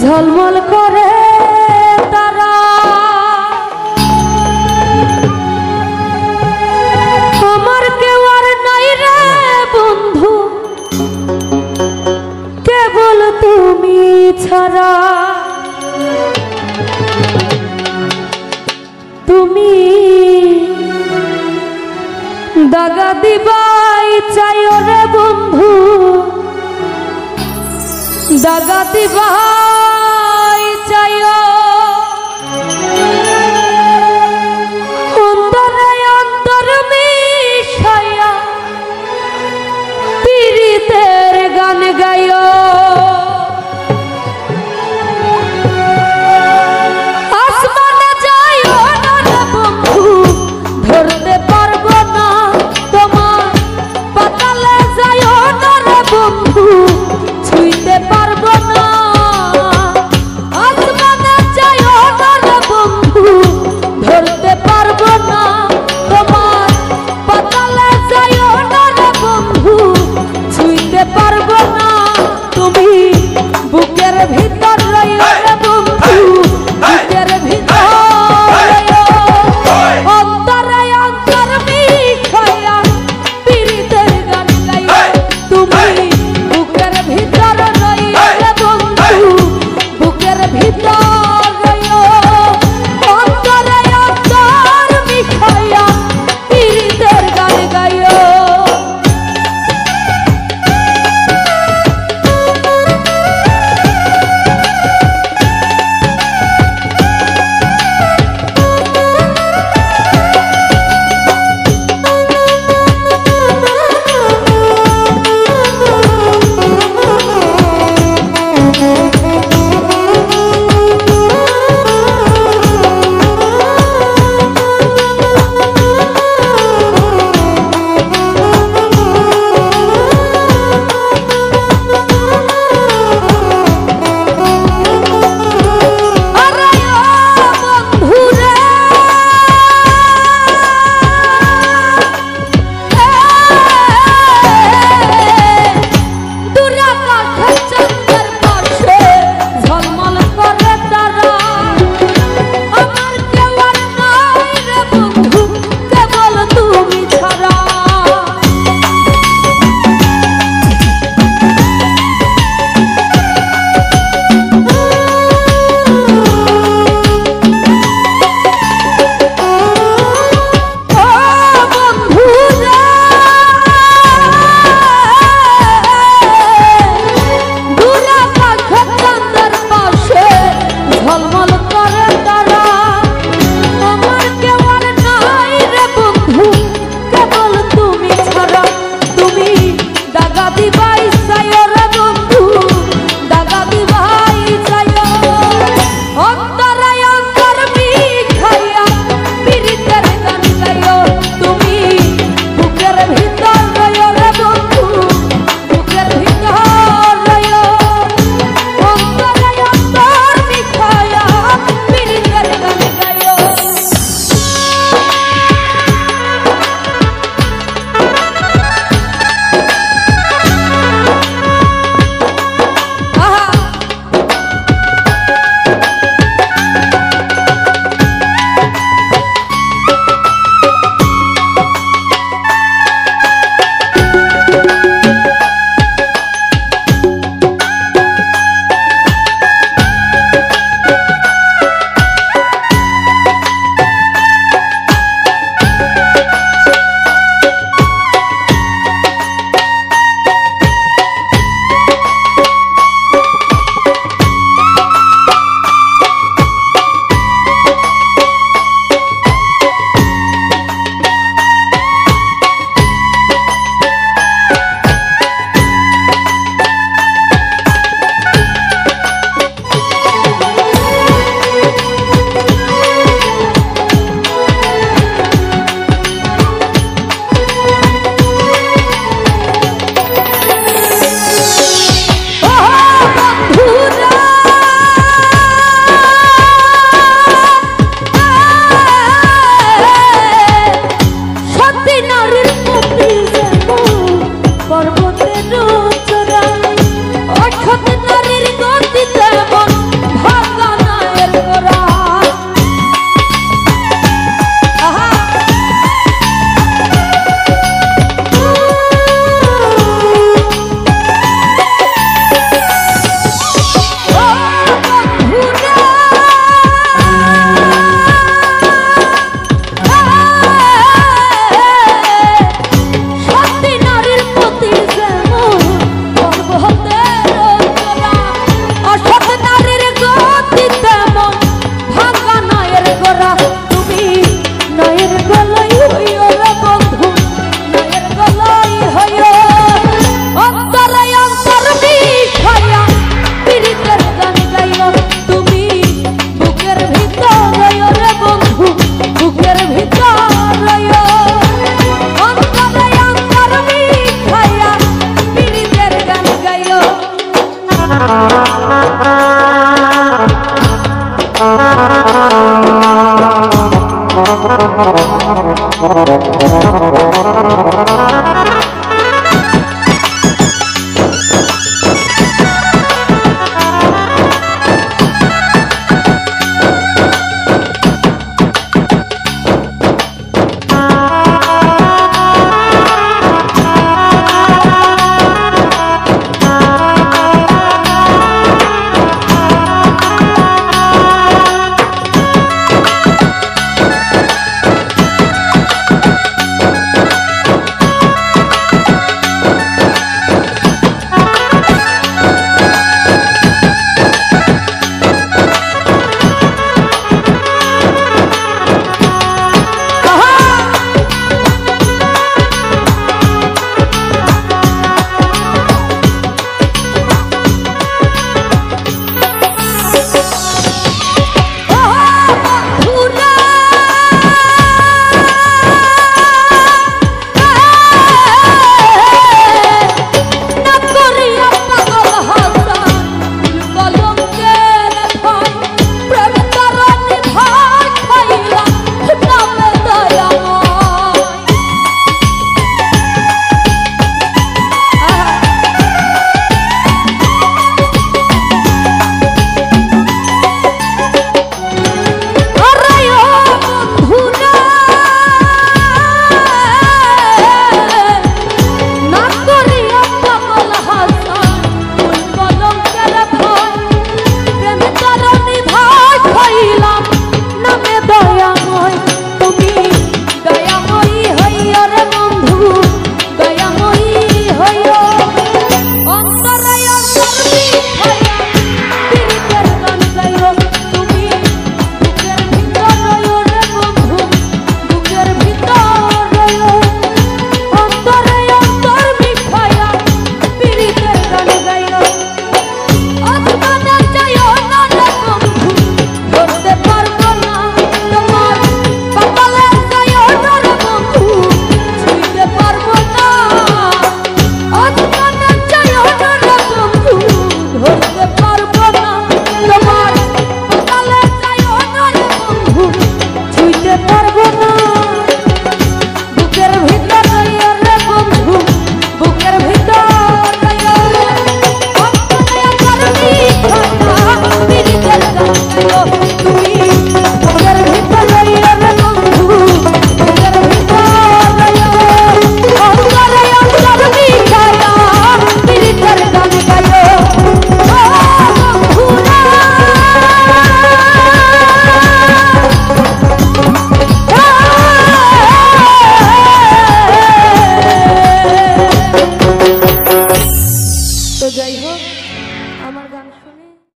ঝলমল করে তারা আমার কেউ আর নাই রে বন্ধু কেবল তুমি ছাড়া তুমি দাগা দিবাই চাইও রে বন্ধু দাগা দিবাই চাইও অন্তরে অন্তর মিশাইয়া পীড়িতের গান গাইও আসমানে যাইও না রে বন্ধু ধরতে পারবো না তোমার পাতালে যাইও না রে বন্ধু ছুঁইতে পারবো না আসমানে যাইও না রে বন্ধু ধরতে পারবো না তোমার পাতালে যাইও না রে বন্ধু ছুঁইতে পারবো না তুমি বুকের ভিতর রইও রে বন্ধু বুকের ভিতর রইও অন্তরে অন্তর মিশাইয়া পীড়িতের গান গাইও তুমি বুকের ভিতর রইও রে বন্ধু বুকের ভিতর রইও অন্তরে অন্তর মিশাইয়া পীড়িতের গান গাইও পর্বতের চূড়ায় অসৎ নারীর গতিতে মন